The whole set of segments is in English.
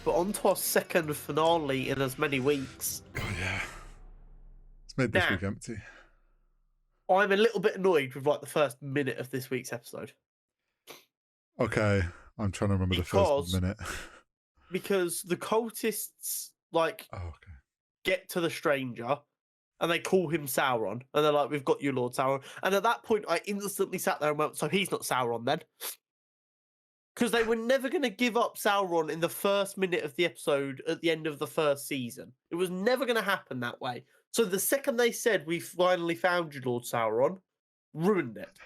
but on to our second finale in as many weeks. God, yeah. It's made this Now, week empty. I'm a little bit annoyed with like the first minute of this week's episode. Okay, I'm trying to remember the first minute. Because the cultists like get to the stranger and they call him Sauron, and they're like, "We've got you, Lord Sauron." And at that point, I instantly sat there and went, "So he's not Sauron then?" Because they were never going to give up Sauron in the first minute of the episode at the end of the first season. It was never going to happen that way. So the second they said, "We finally found you, Lord Sauron," ruined it.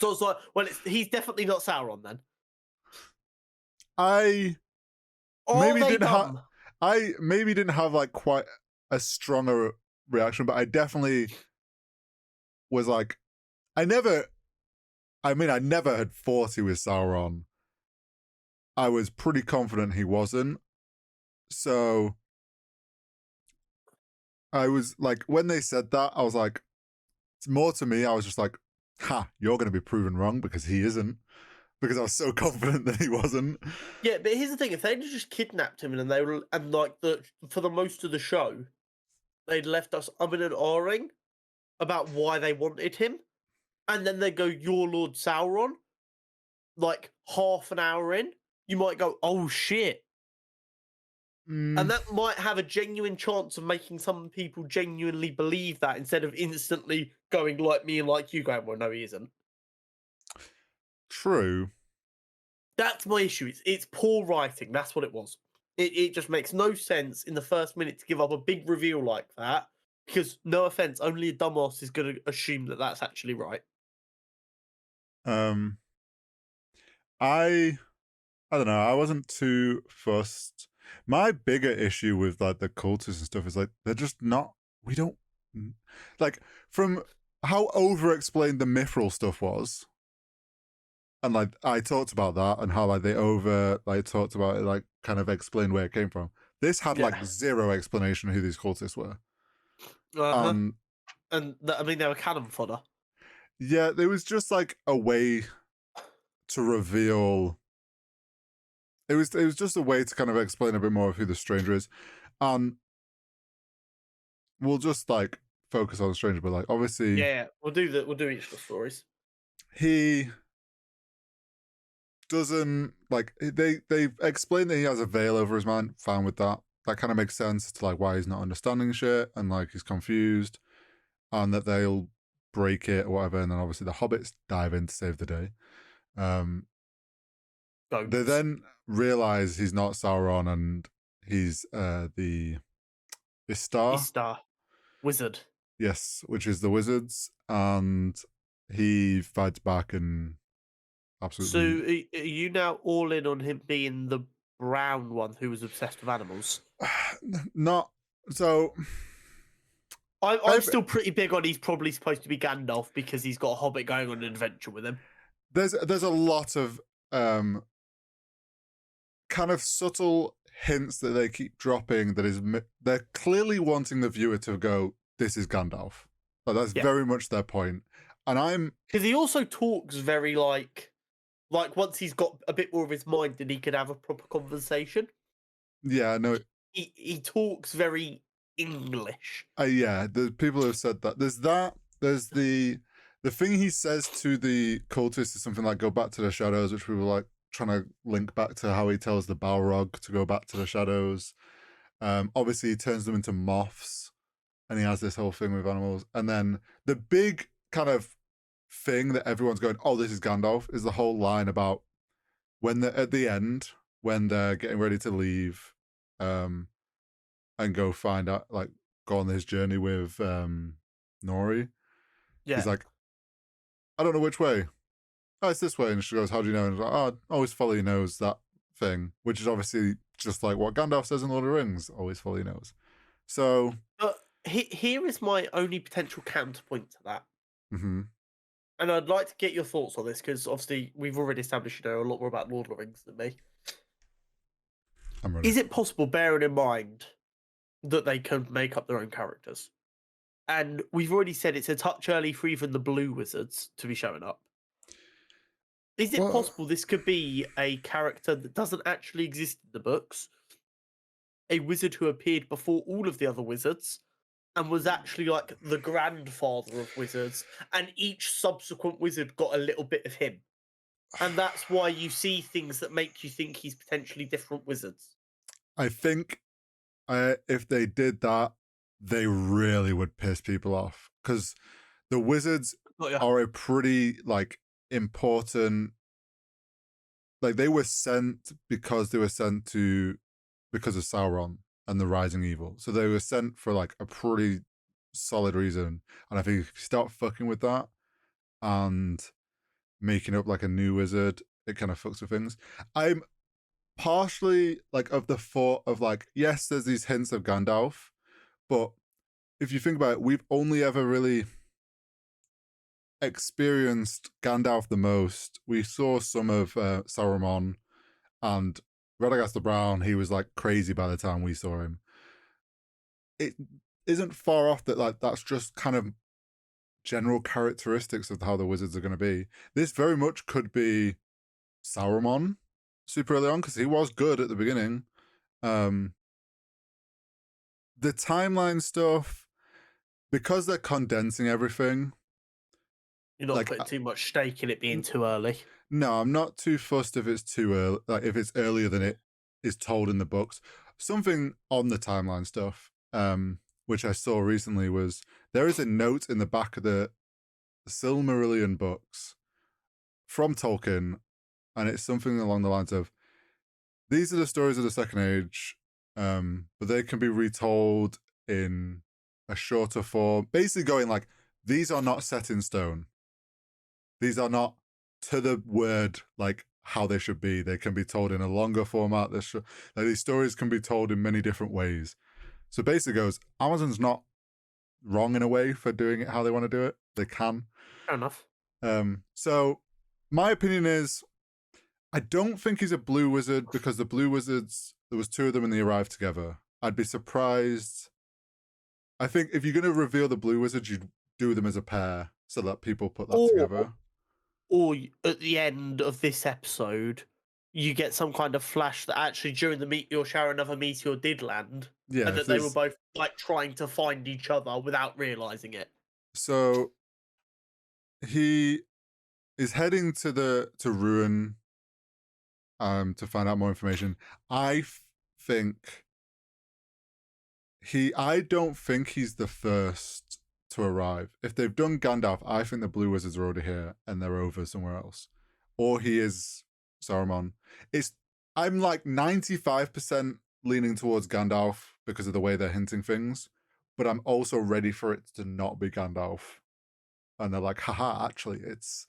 So I was like, well, he's definitely not Sauron then. I maybe didn't have like quite a stronger reaction, but I definitely was like, I never had thought he was Sauron. I was pretty confident he wasn't. So I was like, when they said that, I was like, it's more to me, I was just like, ha, you're going to be proven wrong because he isn't. Because I was so confident that he wasn't. Yeah, but here's the thing: if they'd just kidnapped him and they were, and like for the most of the show, they'd left us umming and ahhing about why they wanted him, and then they go, "You're Lord Sauron." Like half an hour in, you might go, "Oh shit," and that might have a genuine chance of making some people genuinely believe that instead of instantly going like me and like you going, "Well, no, he isn't." True. That's my issue. It's poor writing. That's what it was. It just makes no sense in the first minute to give up a big reveal like that. Because, no offense, only a dumbass is going to assume that that's actually right. I don't know. I wasn't too fussed. My bigger issue with like the cultists and stuff is like they're just not. We don't like from how over-explained the Mithril stuff was. And like I talked about that and how like they talked about it, like kind of explained where it came from. This had like zero explanation of who these cultists were. And I mean, they were cannon fodder. Yeah, there was just like a way to reveal. It was just a way to kind of explain a bit more of who the stranger is. We'll just like focus on the stranger, but like obviously, yeah, we'll do each of the stories. He doesn't like they explain that he has a veil over his mind. Fine with that. That kind of makes sense to like why he's not understanding shit and like he's confused, and that they'll break it or whatever. And then obviously the hobbits dive in to save the day. They then realize he's not Sauron and he's the Istar wizard. Yes, which is the wizards, and he fights back and absolutely. So are you now all in on him being the brown one who was obsessed with animals? Not so. I'm still pretty big on he's probably supposed to be Gandalf because he's got a hobbit going on an adventure with him. There's a lot of kind of subtle hints that they keep dropping that is they're clearly wanting the viewer to go, this is Gandalf. Like that's very much their point. And because he also talks very like once he's got a bit more of his mind and he can have a proper conversation. Yeah, no. He talks very English. Yeah, the people have said that. There's the thing he says to the cultists is something like "go back to the shadows," which we were like trying to link back to how he tells the Balrog to go back to the shadows. Obviously, he turns them into moths, and he has this whole thing with animals. And then the big kind of thing that everyone's going, "Oh, this is Gandalf," is the whole line about when they're at the end when they're getting ready to leave. And go find out, like, go on this journey with Nori. Yeah. He's like, I don't know which way. Oh, it's this way. And she goes, how do you know? And he's like, oh, always follow your nose, that thing. Which is obviously just like what Gandalf says in Lord of the Rings, always follow your nose. So... But here is my only potential counterpoint to that. Mm-hmm. And I'd like to get your thoughts on this, because obviously we've already established you know a lot more about Lord of the Rings than me. I'm ready. Is it possible, bearing in mind that they can make up their own characters? And we've already said it's a touch early for even the Blue Wizards to be showing up. Is it possible this could be a character that doesn't actually exist in the books, a wizard who appeared before all of the other wizards and was actually like the grandfather of wizards, and each subsequent wizard got a little bit of him. And that's why you see things that make you think he's potentially different wizards. I think if they did that, they really would piss people off, because the wizards are a pretty like important. Like, they were sent because of Sauron and the Rising Evil. So they were sent for like a pretty solid reason. And I think if you start fucking with that and making up like a new wizard, it kind of fucks with things. I'm partially like of the thought of like, yes, there's these hints of Gandalf, but if you think about it, we've only ever really experienced Gandalf the most. We saw some of Saruman and Radagast the Brown. He was like crazy by the time we saw him. It isn't far off that like that's just kind of general characteristics of how the wizards are going to be. This very much could be Saruman super early on, because he was good at the beginning. The timeline stuff, because they're condensing everything, you're not like, putting too much stake in it being too early. No, I'm not too fussed if it's too early, like if it's earlier than it is told in the books. Something on the timeline stuff, which I saw recently, was there is a note in the back of the Silmarillion books from Tolkien, and it's something along the lines of, these are the stories of the Second Age, but they can be retold in a shorter form. Basically going like, these are not set in stone. These are not to the word like how they should be. They can be told in a longer format. Like, these stories can be told in many different ways. So basically goes, Amazon's not wrong in a way for doing it how they want to do it. They can. Fair enough. So my opinion is, I don't think he's a blue wizard, because the blue wizards, there was two of them and they arrived together. I'd be surprised. I think if you're going to reveal the blue wizards, you'd do them as a pair so that people put that together. Or at the end of this episode, you get some kind of flash that actually during the meteor shower, another meteor did land. Yeah, and that they were both like trying to find each other without realizing it. So he is heading to Ruin to find out more information. I don't think he's the first to arrive. If they've done Gandalf, I think the blue wizards are already here and they're over somewhere else. Or he is Saruman. I'm like 95% leaning towards Gandalf because of the way they're hinting things, but I'm also ready for it to not be Gandalf. And they're like, haha, actually, it's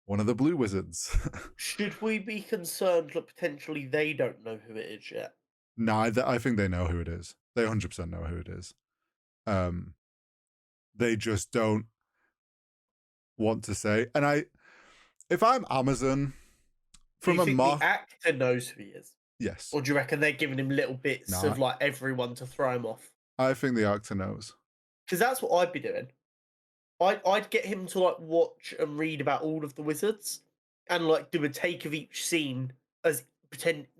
one of the blue wizards. Should we be concerned that potentially they don't know who it is yet? No, I think they know who it is. They 100% know who it is. They just don't want to say. And if I'm Amazon, do you think the actor knows who he is? Yes. Or do you reckon they're giving him little bits of like everyone to throw him off? I think the actor knows. Because that's what I'd be doing. I'd get him to like watch and read about all of the wizards and like do a take of each scene as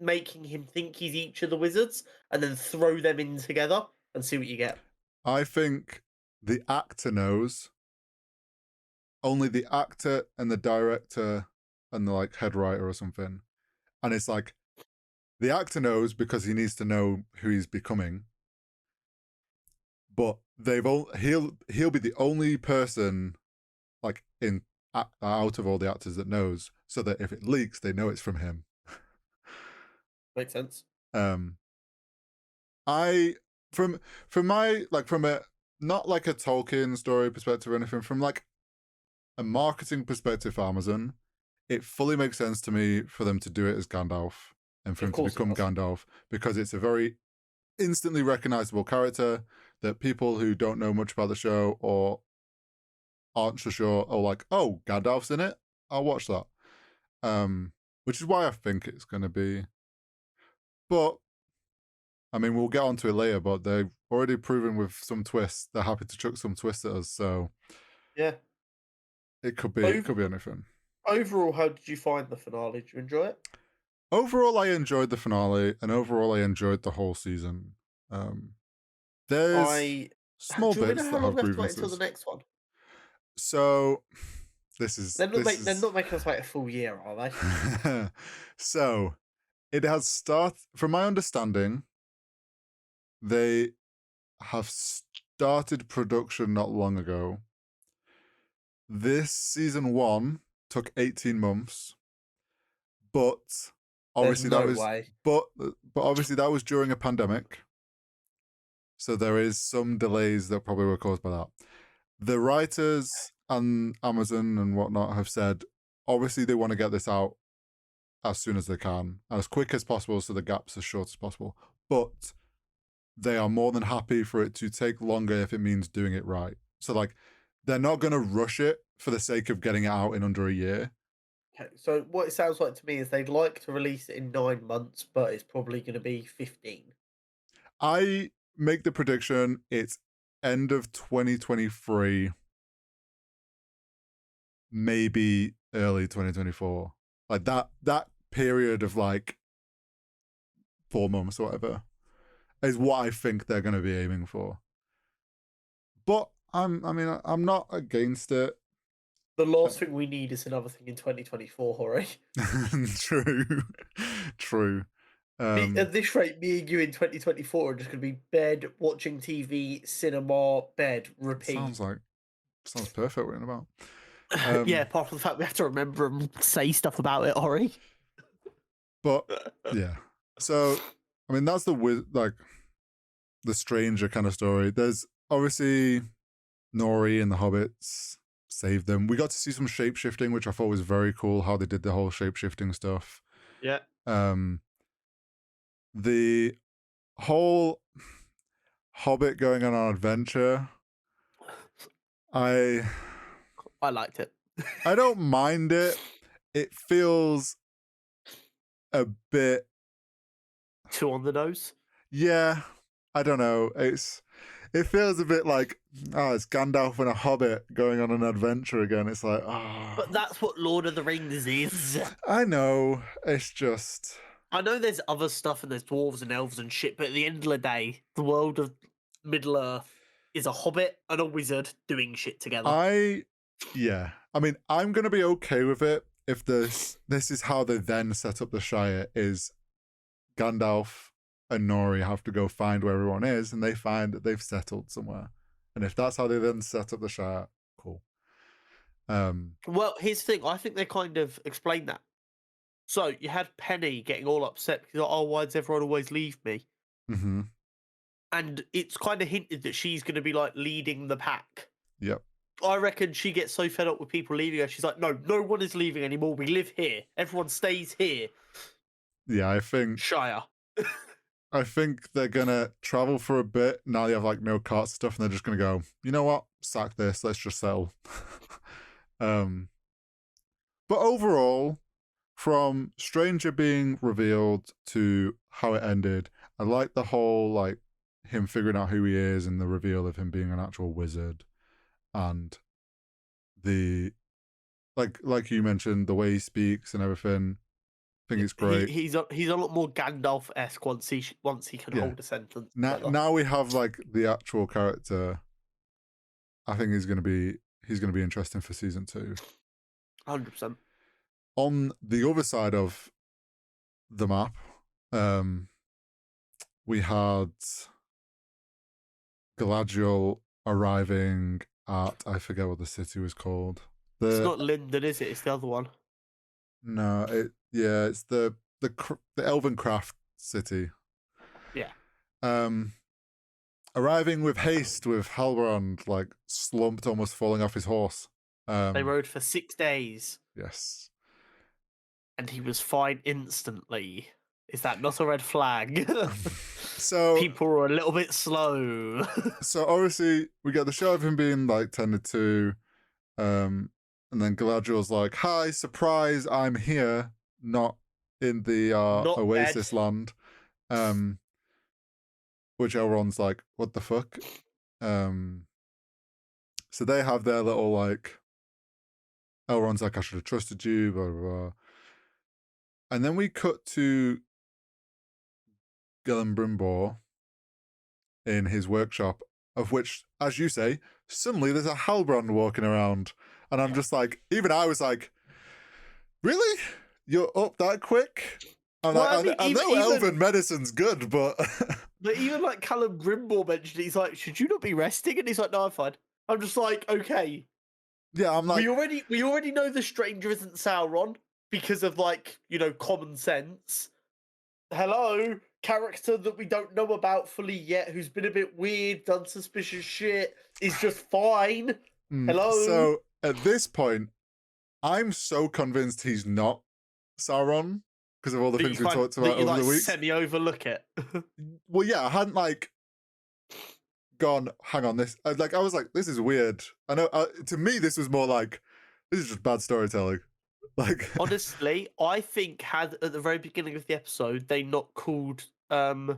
making him think he's each of the wizards, and then throw them in together and see what you get. I think the actor knows. Only the actor and the director and the like head writer or something. And it's like, the actor knows because he needs to know who he's becoming. But he'll be the only person like out of all the actors that knows, so that if it leaks, they know it's from him. Makes sense. From a not like a Tolkien story perspective or anything, from like a marketing perspective for Amazon, it fully makes sense to me for them to do it as Gandalf and for him to become Gandalf, because it's a very instantly recognizable character that people who don't know much about the show or aren't so sure are like, oh, Gandalf's in it, I'll watch that. Which is why I think it's going to be. But I mean, we'll get onto it later, but they've already proven with some twists they're happy to chuck some twists at us, so yeah, it could be anything. Overall, how did you find the finale? Did you enjoy it? overall, I enjoyed the finale, and overall, I enjoyed the whole season. There's Do small you know bits how that long have we have to wait until the grievances. next one? So this is They're not making us wait a full year, are they? so it has started. From my understanding, they have started production not long ago. This season 1 took 18 months, but obviously There's no way. but obviously that was during a pandemic. So there is some delays that probably were caused by that. The writers and Amazon and whatnot have said obviously they want to get this out as soon as they can, as quick as possible, so the gap's as short as possible. But they are more than happy for it to take longer if it means doing it right. So like, they're not going to rush it for the sake of getting it out in under a year. Okay, so what it sounds like to me is they'd like to release it in 9 months, but it's probably going to be 15. I make the prediction it's end of 2023, maybe early 2024. Like that period of like 4 months or whatever is what I think they're going to be aiming for. But I'm not against it. The last thing we need is another thing in 2024, Hori. True. At this rate, me and you in 2024 are just going to be bed, watching TV, cinema, bed, repeat. Sounds perfect right about. Yeah, apart from the fact we have to remember and say stuff about it, Hori. But yeah. So I mean that's the stranger kind of story. There's obviously Nori and the hobbits saved them. We got to see some shape-shifting, which I thought was very cool, how they did the whole shape-shifting stuff. Yeah. The whole Hobbit going on an adventure, I liked it. I don't mind it. It feels a bit too on the nose. Yeah, I don't know. It feels a bit like it's Gandalf and a hobbit going on an adventure again. It's like But that's what Lord of the Rings is. I know. It's just I know there's other stuff and there's dwarves and elves and shit, but at the end of the day, the world of Middle Earth is a hobbit and a wizard doing shit together. Yeah. I mean, I'm gonna be okay with it if this is how they then set up the Shire. Is Gandalf and Nori have to go find where everyone is, and they find that they've settled somewhere. And if that's how they then set up the Shire, cool. Well, here's the thing. I think they kind of explained that. So you had Penny getting all upset because, why does everyone always leave me? Mm-hmm. And it's kind of hinted that she's going to be like leading the pack. Yep. I reckon she gets so fed up with people leaving her. She's like, no one is leaving anymore. We live here. Everyone stays here. Yeah, I think Shire. I think they're gonna travel for a bit. Now they have like no cart stuff, and they're just gonna go, you know what? Sack this. Let's just settle. But overall, from Stranger being revealed to how it ended, I like the whole like him figuring out who he is and the reveal of him being an actual wizard, and the like you mentioned, the way he speaks and everything. I think it's great. He's a lot more Gandalf-esque once he can hold a sentence. Now we have like the actual character. I think he's gonna be interesting for season 2. 100%. On the other side of the map, we had Galadriel arriving at, I forget what the city was called. It's not Linden, is it? It's the other one. No, it's the Elven Craft city. Yeah. Arriving with haste with Halbrand like slumped, almost falling off his horse. They rode for 6 days. Yes. And he was fine instantly. Is that not a red flag? So people were a little bit slow. So obviously we get the show of him being like tended to, and then Galadriel's like, "Hi, surprise! I'm here, not in the Oasis land." Which Elrond's like, "What the fuck?" So they have their little like. Elrond's like, "I should have trusted you," blah blah blah. And then we cut to Celebrimbor in his workshop, of which, as you say, suddenly there's a Halbrand walking around. And I'm just like, even I was like, really? You're up that quick? I'm Well, like, I know elven medicine's good, but... But even like Celebrimbor mentioned, he's like, should you not be resting? And he's like, no, I'm fine. I'm just like, okay. Yeah, I'm like... We already know the stranger isn't Sauron because of, like, you know, common sense. Hello? Character that we don't know about fully yet, who's been a bit weird, done suspicious shit, is just fine. Hello? So, at this point, I'm so convinced he's not Sauron because of all the things we talked about over the weeks. Semi-overlook it. Well, yeah, I hadn't like gone. Hang on, this. I was like, this is weird. I know. To me, this was more like, this is just bad storytelling. Like, honestly, I think had at the very beginning of the episode they not called the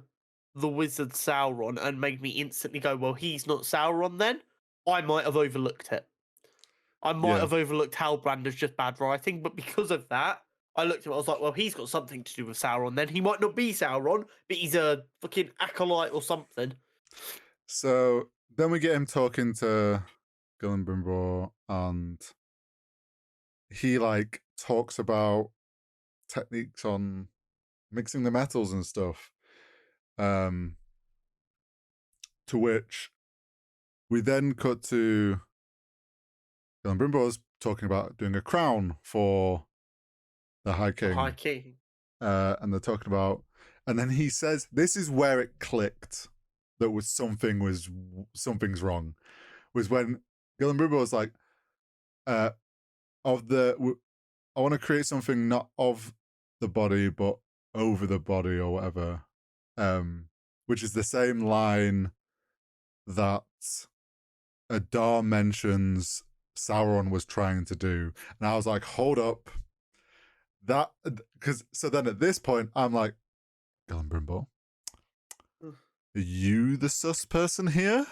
wizard Sauron and made me instantly go, well, he's not Sauron. Then I might have overlooked it. I might have overlooked Halbrand as just bad writing, but because of that, I looked at him, I was like, well, he's got something to do with Sauron then. He might not be Sauron, but he's a fucking acolyte or something. So then we get him talking to Celebrimbor, and he like talks about techniques on mixing the metals and stuff. To which we then cut to Celebrimbor's talking about doing a crown for the High King. High King. And they're talking about, and then he says, "This is where it clicked that something's wrong." Was when Celebrimbor was like, I want to create something not of the body but over the body or whatever." Which is the same line that Adar mentions Sauron was trying to do. And I was like, hold up. So then at this point, I'm like, Celebrimbor, are you the sus person here?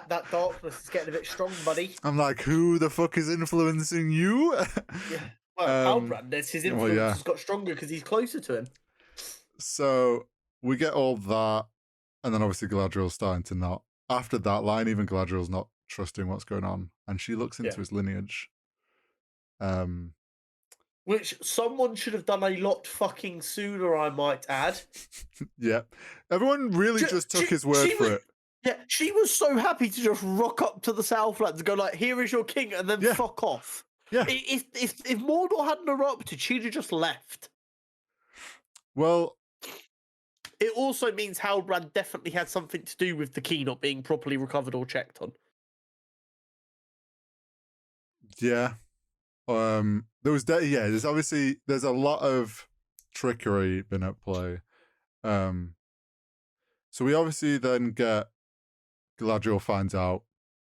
That darkness is getting a bit strong, buddy. I'm like, who the fuck is influencing you? Yeah. Well, Halbrand, his influence has got stronger because he's closer to him. So we get all that, and then obviously Galadriel's starting to not. After that line, even Galadriel's not trusting what's going on, and she looks into his lineage. Which someone should have done a lot fucking sooner, I might add. Yeah. Everyone really just took his word for it. Yeah, she was so happy to just rock up to the Southlands and go like, here is your king, and then fuck off. Yeah. If Mordor hadn't erupted, she'd have just left. Well, it also means Halbrand definitely had something to do with the key not being properly recovered or checked on. Yeah. There's obviously there's a lot of trickery been at play. So we obviously then get Galadriel finds out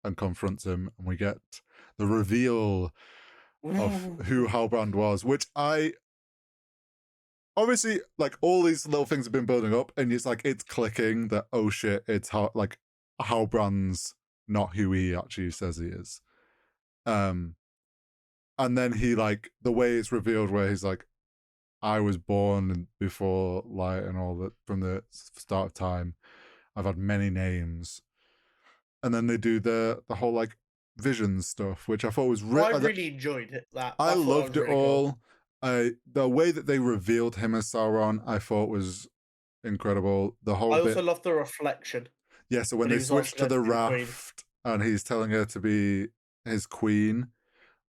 and confronts him, and we get the reveal of who Halbrand was, which I obviously, like, all these little things have been building up, and it's like it's clicking that, oh shit, it's Halbrand's not who he actually says he is. And then he, like, the way it's revealed where he's like, I was born before light and all that from the start of time. I've had many names. And then they do the whole, like, vision stuff, which I thought was I really enjoyed that. I loved it all. Cool. The way that they revealed him as Sauron, I thought was incredible. I also loved the reflection. Yeah, so when they switched to the raft and he's telling her to be his queen,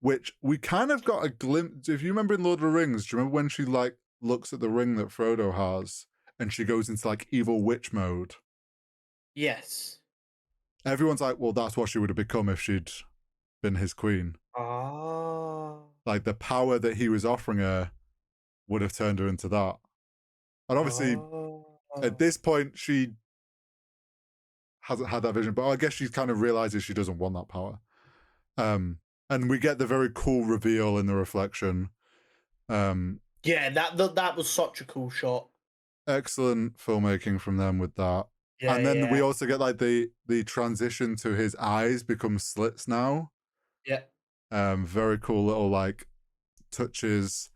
which we kind of got a glimpse. If you remember in Lord of the Rings, do you remember when she like looks at the ring that Frodo has and she goes into like evil witch mode? Yes. Everyone's like, well, that's what she would have become if she'd been his queen. Like the power that he was offering her would have turned her into that. And obviously, at this point, she hasn't had that vision, but I guess she kind of realizes she doesn't want that power. And we get the very cool reveal in the reflection. Yeah, that was such a cool shot. Excellent filmmaking from them with that. Yeah, and then we also get like the transition to his eyes become slits now. Yeah. Very cool little like touches.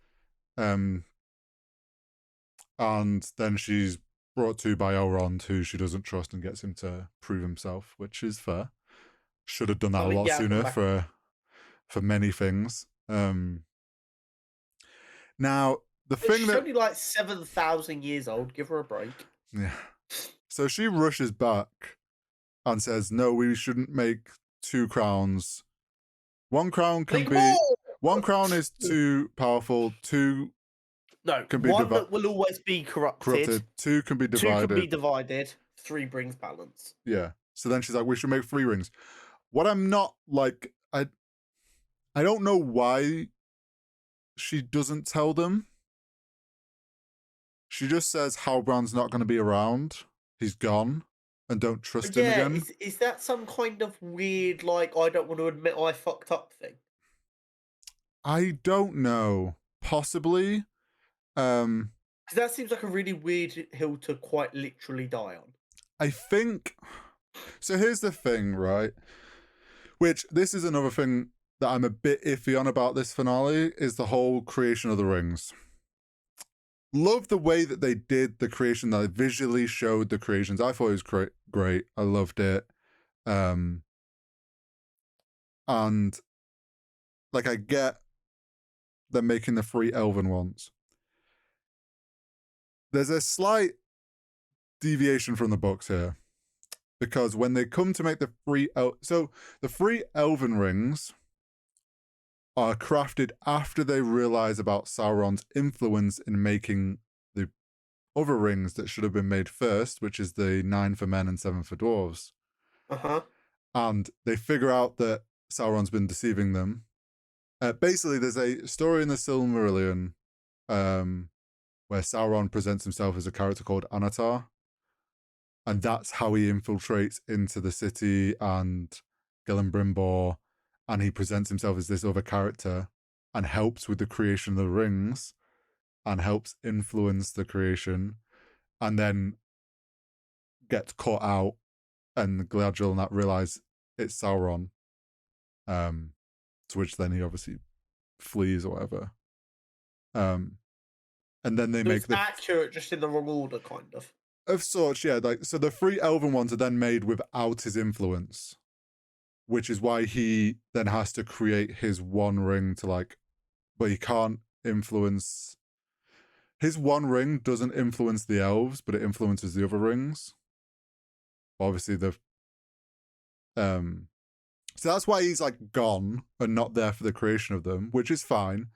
and then she's brought to by Elrond, who she doesn't trust, and gets him to prove himself, which is fair. Should have done that a lot sooner for many things. Now the thing she's that only like 7,000 years old. Give her a break. Yeah. So she rushes back and says, "No, we shouldn't make 2 crowns. 1 crown can be. 1 crown is too powerful. 2 can be one that will always be corrupted. 2 can be divided. 2 can be divided. 3 brings balance." Yeah. So then she's like, "We should make 3 rings." What I'm not like, I don't know why she doesn't tell them. She just says Halbrand's not going to be around. He's gone, and don't trust him again. Is that some kind of weird, like, I don't want to admit I fucked up thing? I don't know. Possibly. Because that seems like a really weird hill to quite literally die on. I think. So here's the thing, right? Which, this is another thing that I'm a bit iffy on about this finale, is the whole creation of the rings. Love the way that they did the creation, that they visually showed the creations. I thought it was great. I loved it. And like, I get them making the 3 elven ones. There's a slight deviation from the books here, because when they come to make the 3 so the 3 elven rings are crafted after they realize about Sauron's influence in making the other rings that should have been made first, which is the 9 for men and 7 for dwarves. And they figure out that Sauron's been deceiving them. Basically, there's a story in the Silmarillion where Sauron presents himself as a character called Anatar, and that's how he infiltrates into the city and Celebrimbor, and he presents himself as this other character and helps with the creation of the rings and helps influence the creation, and then gets caught out, and Galadriel and that realize it's Sauron, to which then he obviously flees or whatever. And then they make the accurate, just in the wrong order, kind of. Of sorts, yeah. Like, so the 3 elven ones are then made without his influence, which is why he then has to create his 1 ring to, like, but he can't influence. His 1 ring doesn't influence the elves, but it influences the other rings. Obviously, so that's why he's like gone and not there for the creation of them, which is fine.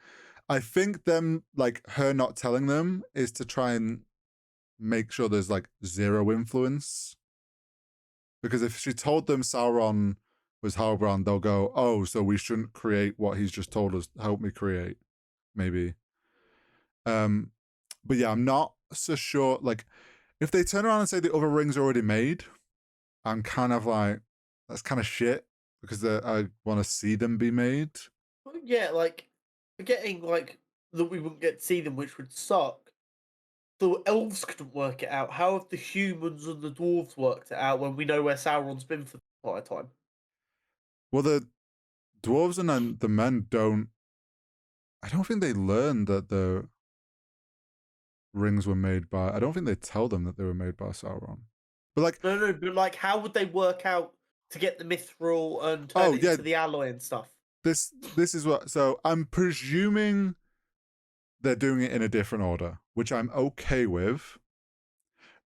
I think them, like, her not telling them is to try and make sure there's like 0 influence. Because if she told them Sauron was Halbrand, they'll go, "Oh, so we shouldn't create what he's just told us, help me create." Maybe. But yeah, I'm not so sure. Like, if they turn around and say the other rings are already made, I'm kind of like, that's kind of shit, because I want to see them be made. Yeah, like, forgetting like that we wouldn't get to see them, which would suck. The elves couldn't work it out. How have the humans and the dwarves worked it out when we know where Sauron's been for the entire time? Well, the dwarves and the men don't. I don't think they learned that the rings were made by. I don't think they tell them that they were made by Sauron. But like, no, but like, how would they work out to get the mithril and turn it into the alloy and stuff? This is what. So I'm presuming they're doing it in a different order, which I'm okay with.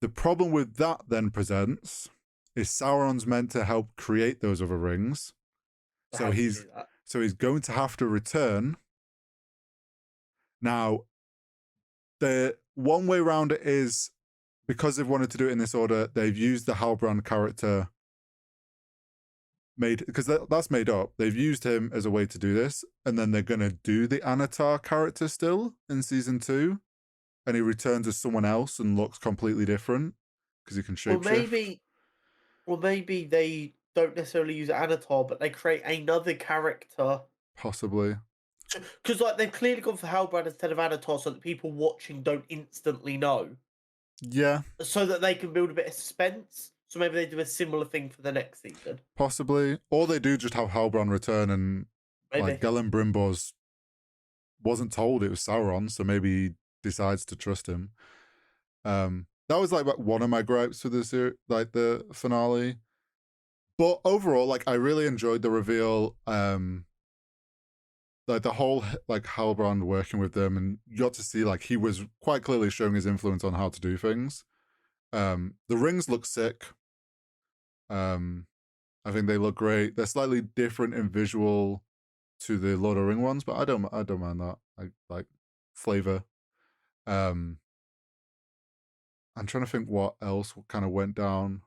The problem with that then presents is Sauron's meant to help create those other rings. So he's going to have to return. Now, the one way around it is, because they've wanted to do it in this order, they've used the Halbrand character because that's made up. They've used him as a way to do this, and then they're going to do the Anatar character still in season 2, and he returns as someone else and looks completely different because he can shapeshift. Or maybe they don't necessarily use Anatar, but they create another character. Possibly. Because like they've clearly gone for Halbrand instead of Anatar, so that people watching don't instantly know. Yeah. So that they can build a bit of suspense. So maybe they do a similar thing for the next season. Possibly. Or they do just have Halbrand return, and like Celebrimbor wasn't told it was Sauron, so maybe he decides to trust him. That was like one of my gripes with the like the finale. But overall, like I really enjoyed the reveal. Like the whole like Halbrand working with them, and you got to see like he was quite clearly showing his influence on how to do things. The rings look sick. I think they look great. They're slightly different in visual to the Lord of the Ring ones, but I don't mind that. I like flavor. I'm trying to think what else kind of went down.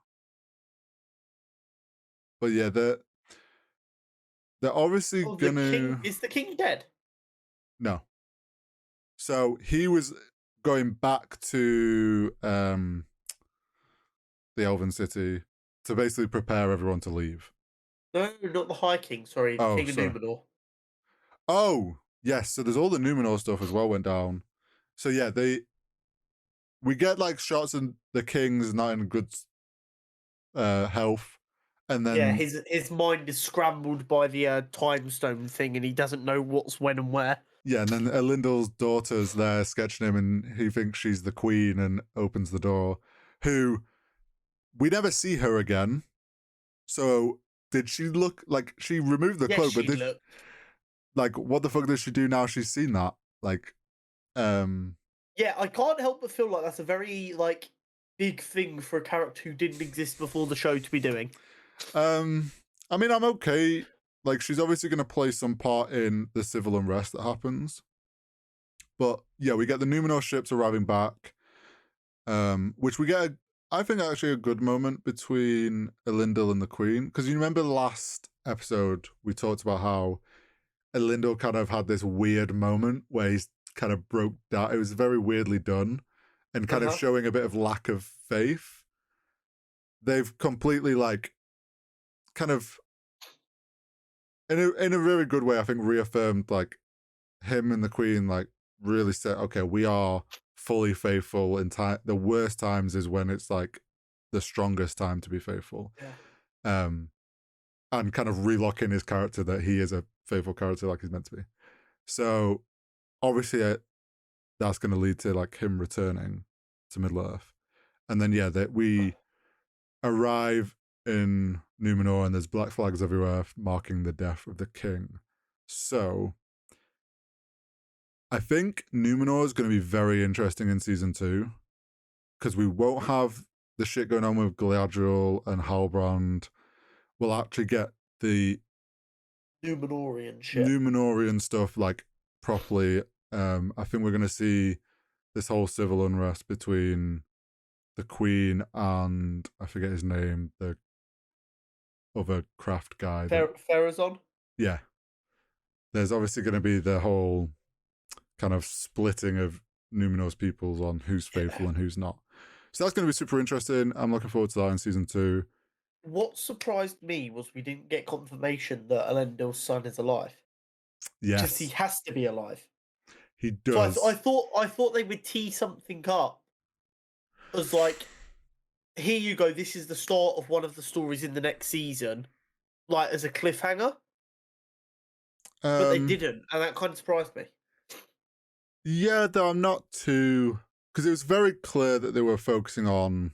But yeah, they're obviously gonna. Is the king dead? No. So he was going back to the Elven City to basically prepare everyone to leave. No, not the High King. Sorry, the King of Numenor. Oh, yes. So there's all the Numenor stuff as well went down. So yeah, we get like shots of the kings not in good health, and then yeah, his mind is scrambled by the time stone thing, and he doesn't know what's when and where. Yeah, and then Elendil's daughter's there sketching him, and he thinks she's the queen and opens the door. Who we never see her again. So did she look like she removed the cloak? But like, what the fuck does she do now? She's seen that. Like, yeah, I can't help but feel like that's a very like big thing for a character who didn't exist before the show to be doing. I mean, I'm okay. Like, she's obviously going to play some part in the civil unrest that happens. But yeah, we get the Numenor ships arriving back, which we get, I think, actually a good moment between Elendil and the Queen. Because you remember the last episode, we talked about how Elendil kind of had this weird moment where he's kind of broke down. It was very weirdly done and kind of showing a bit of lack of faith. They've completely like kind of in a very good way, I think, reaffirmed like him and the Queen like really said, okay, we are fully faithful in time. The worst times is when it's like the strongest time to be faithful. Yeah. And kind of relocking his character that he is a faithful character like he's meant to be. So obviously that's going to lead to like him returning to Middle Earth. And then yeah, that we arrive in Numenor and there's black flags everywhere marking the death of the king. So I think Numenor is going to be very interesting in season 2 because we won't have the shit going on with Galadriel and Halbrand. We'll actually get the Numenorian stuff like properly. I think we're going to see this whole civil unrest between the Queen and I forget his name, the other craft guy. Pharazôn? Yeah. There's obviously going to be the whole kind of splitting of Numenor's peoples on who's faithful and who's not. So that's going to be super interesting. I'm looking forward to that in season 2. What surprised me was we didn't get confirmation that Elendil's son is alive. Yes. Just he has to be alive. He does. So I thought they would tee something up as like, here you go, this is the start of one of the stories in the next season, like as a cliffhanger. But they didn't, and that kind of surprised me. Yeah, though I'm not too... Because it was very clear that they were focusing on...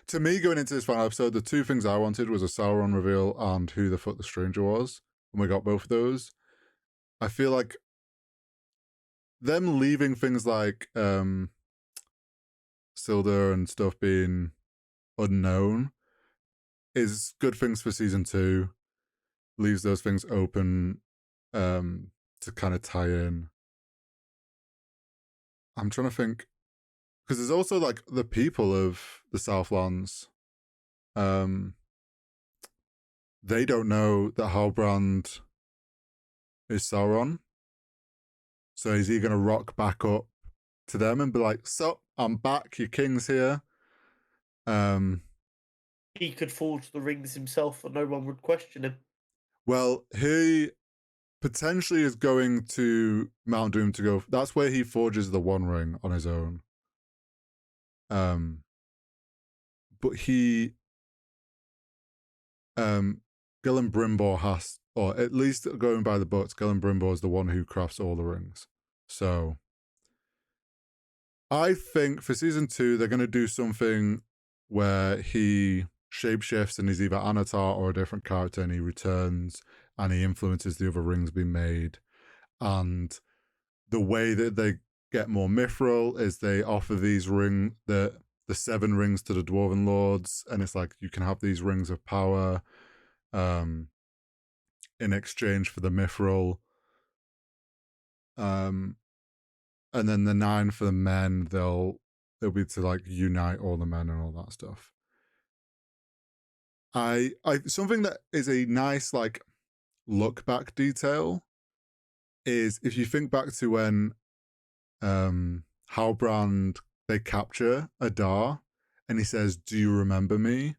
To me, going into this final episode, the two things I wanted was a Sauron reveal and who the fuck the stranger was. And we got both of those. I feel like them leaving things like Sildar and stuff being unknown is good things for season 2. Leaves those things open to kind of tie in. I'm trying to think, because there's also like the people of the Southlands. They don't know that Halbrand is Sauron. So is he going to rock back up to them and be like, "Sup, I'm back, your king's here"? He could forge the rings himself and no one would question him. Well, he potentially is going to Mount Doom to go. That's where he forges the One Ring on his own. But he, Celebrimbor has, or at least going by the books, Celebrimbor is the one who crafts all the rings. So I think for season 2, they're going to do something where he shapeshifts and he's either Anatar or a different character, and he returns and he influences the other rings being made. And the way that they get more mithril is they offer these the 7 rings to the Dwarven Lords, and it's like you can have these rings of power in exchange for the mithril. And then the 9 for the men, they'll be to like unite all the men and all that stuff. I something that is a nice like look back detail is if you think back to when Halbrand, they capture Adar and he says, "Do you remember me?"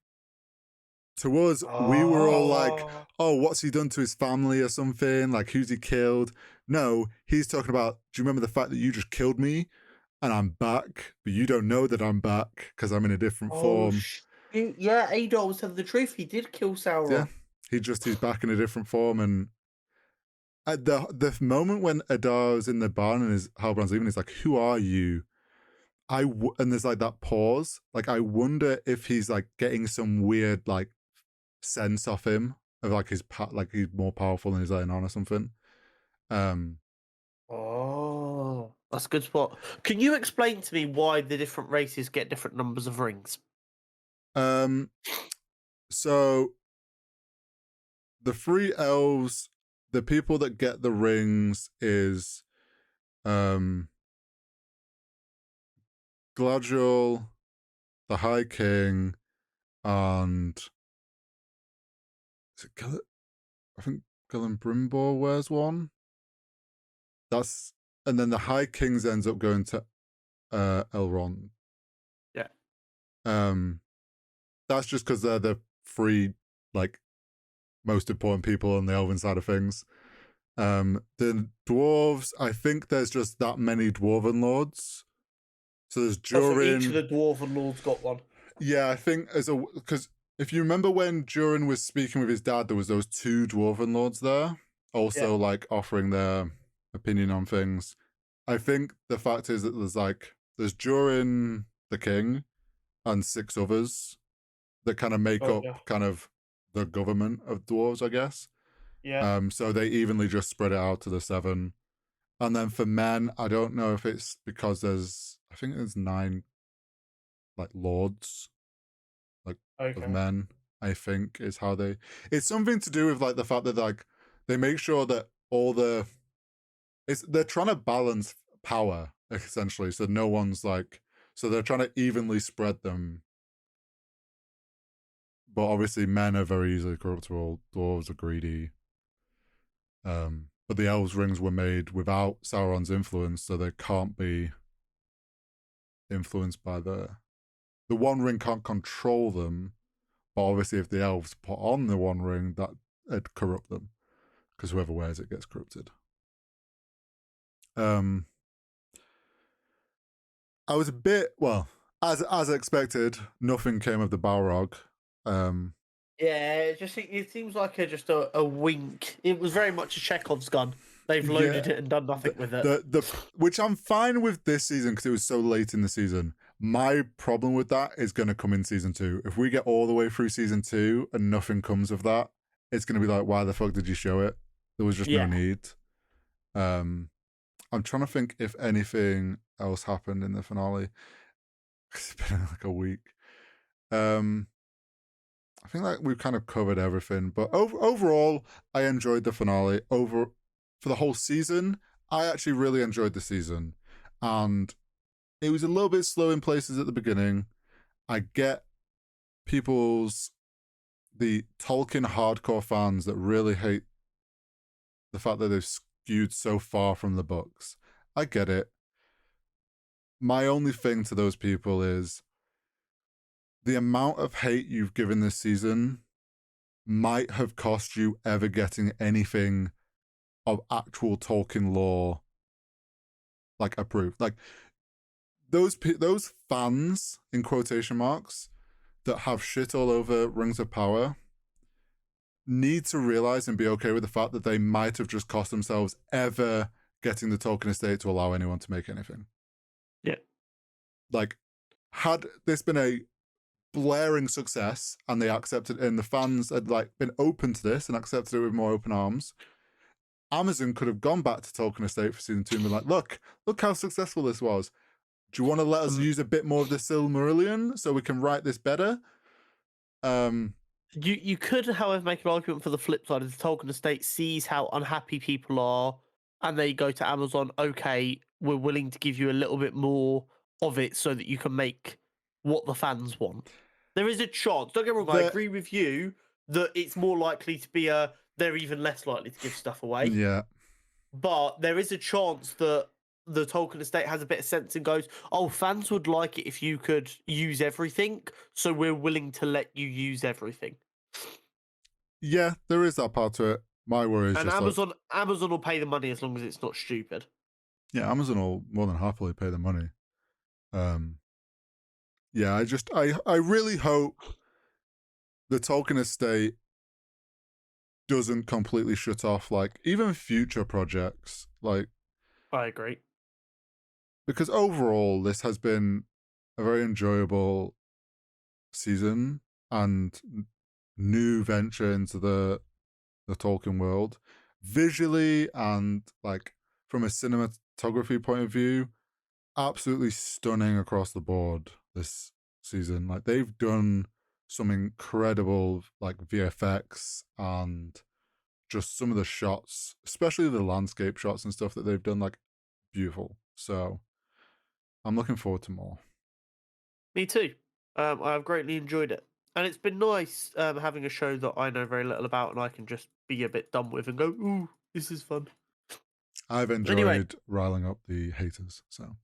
To us, we were all like, "Oh, what's he done to his family or something? Like, who's he killed?" No, he's talking about, "Do you remember the fact that you just killed me and I'm back, but you don't know that I'm back because I'm in a different form?" Yeah, Adar was telling the truth. He did kill Sauron. Yeah, he's back in a different form. And at the moment when Adar is in the barn and Halbrand's leaving, he's like, "Who are you?" And there's like that pause. Like, I wonder if he's like getting some weird like sense off him of like he's more powerful than he's letting on or something. Oh, that's a good spot. Can you explain to me why the different races get different numbers of rings? So the 3 elves, the people that get the rings is Galadriel, the High King, and is it I think Celebrimbor wears one. And then the High Kings ends up going to Elrond. Yeah. That's just because they're the 3 like most important people on the elven side of things. The dwarves, I think there's just that many dwarven lords. So there's Durin. So each of the dwarven lords got one. Yeah, I think because if you remember when Durin was speaking with his dad, there was those 2 dwarven lords there, also like offering their opinion on things. I think the fact is that there's Durin the king and 6 others that kind of make up kind of the government of dwarves, I guess. Yeah. So they evenly just spread it out to the 7. And then for men, I don't know if it's because I think there's 9 like lords of men, I think is how it's something to do with like the fact that like they make sure that they're trying to balance power essentially, so no one's like, so they're trying to evenly spread them. But obviously men are very easily corruptible, dwarves are greedy. But the elves rings were made without Sauron's influence, so they can't be influenced by the One Ring can't control them. But obviously if the elves put on the One Ring, that it'd corrupt them, because whoever wears it gets corrupted. I was a bit, well, as expected, nothing came of the Balrog. Yeah, it seems like just a wink. It was very much a Chekhov's gun. They've loaded it and done nothing with it. Which I'm fine with this season because it was so late in the season. My problem with that is going to come in season 2. If we get all the way through season 2 and nothing comes of that, it's going to be like, why the fuck did you show it? There was just no need. I'm trying to think if anything else happened in the finale. It's been like a week. I think like we've kind of covered everything, but overall, I enjoyed the finale. For the whole season, I actually really enjoyed the season, and it was a little bit slow in places at the beginning. I get the Tolkien hardcore fans that really hate the fact that they've skewed so far from the books. I get it. My only thing to those people is the amount of hate you've given this season might have cost you ever getting anything of actual Tolkien lore like approved. Like those fans in quotation marks that have shit all over Rings of Power need to realize and be okay with the fact that they might have just cost themselves ever getting the Tolkien estate to allow anyone to make anything. Yeah. like, had this been a blaring success and they accepted and the fans had like been open to this and accepted it with more open arms, Amazon could have gone back to Tolkien Estate for season 2 and been like, look how successful this was. Do you want to let us use a bit more of the Silmarillion so we can write this better? You could, however, make an argument for the flip side. If the Tolkien Estate sees how unhappy people are and they go to Amazon, okay, we're willing to give you a little bit more of it so that you can make what the fans want. There is a chance. Don't get me wrong, I agree with you that it's more likely to be they're even less likely to give stuff away. Yeah. But there is a chance that the Tolkien Estate has a bit of sense and goes, oh, fans would like it if you could use everything, so we're willing to let you use everything. Yeah, there is that part to it. My worry is and just Amazon will pay the money as long as it's not stupid. Yeah, Amazon will more than happily pay the money. Yeah, I really hope the Tolkien Estate doesn't completely shut off like even future projects. Like, I agree. Because overall this has been a very enjoyable season and new venture into the Tolkien world. Visually and like from a cinematography point of view, absolutely stunning across the board this season. Like they've done some incredible like VFX and just some of the shots, especially the landscape shots and stuff that they've done, like beautiful. So I'm looking forward to more. Me too. I've greatly enjoyed it. And it's been nice having a show that I know very little about and I can just be a bit done with and go, ooh, this is fun. I've enjoyed riling up the haters, so.